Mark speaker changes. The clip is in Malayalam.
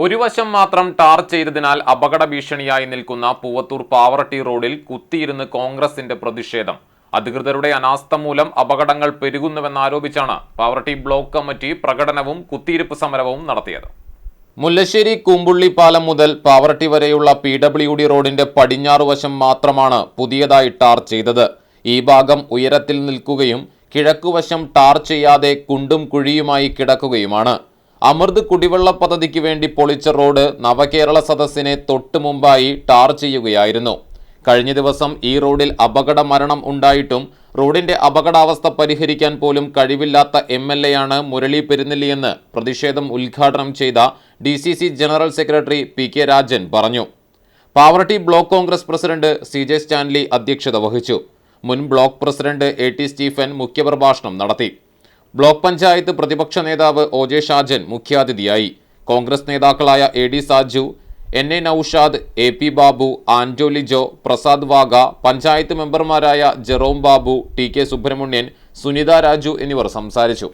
Speaker 1: ഒരു വശം മാത്രം ടാർ ചെയ്തതിനാൽ അപകട ഭീഷണിയായി നിൽക്കുന്ന പൂവത്തൂർ പാവറട്ടി റോഡിൽ കുത്തിയിരുന്ന് കോൺഗ്രസിന്റെ പ്രതിഷേധം. അധികൃതരുടെ അനാസ്ഥ മൂലം അപകടങ്ങൾ പെരുകുന്നുവെന്നാരോപിച്ചാണ് പാവറട്ടി ബ്ലോക്ക് കമ്മിറ്റി പ്രകടനവും കുത്തിയിരിപ്പ് സമരവും നടത്തിയത്. മുല്ലശ്ശേരി കൂമ്പുള്ളി പാലം മുതൽ പാവറട്ടി വരെയുള്ള PWD റോഡിന്റെ പടിഞ്ഞാറ് വശം മാത്രമാണ് പുതിയതായി ടാർ ചെയ്തത്. ഈ ഭാഗം ഉയരത്തിൽ നിൽക്കുകയും കിഴക്കുവശം ടാർ ചെയ്യാതെ കുണ്ടും കുഴിയുമായി കിടക്കുകയുമാണ്. അമൃത് കുടിവെള്ള പദ്ധതിക്ക് വേണ്ടി പൊളിച്ച റോഡ് നവകേരള സദസ്സിനെ തൊട്ടു മുമ്പായി ടാർ ചെയ്യുകയായിരുന്നു. കഴിഞ്ഞ ദിവസം ഈ റോഡിൽ അപകട മരണം ഉണ്ടായിട്ടും റോഡിന്റെ അപകടാവസ്ഥ പരിഹരിക്കാൻ പോലും കഴിവില്ലാത്ത MLA ആണ് മുരളി പെരുന്നെല്ലിയെന്ന് പ്രതിഷേധം ഉദ്ഘാടനം ചെയ്ത DCC general secretary PK Rajan പറഞ്ഞു. Pavaratty block Congress president CJ Stanley അധ്യക്ഷത വഹിച്ചു. മുൻ ബ്ലോക്ക് പ്രസിഡന്റ് AT സ്റ്റീഫൻ മുഖ്യപ്രഭാഷണം നടത്തി. ബ്ലോക്ക് പഞ്ചായത്ത് പ്രതിപക്ഷ നേതാവ് OJ ഷാജൻ മുഖ്യാതിഥിയായി. കോൺഗ്രസ് നേതാക്കളായ AD Saju, NA Naushad, AP Babu, Anto Lijo, Prasad Wagah, panchayat മെമ്പർമാരായ ജെറോം ബാബു, TK സുബ്രഹ്മണ്യൻ, സുനിത രാജു എന്നിവർ സംസാരിച്ചു.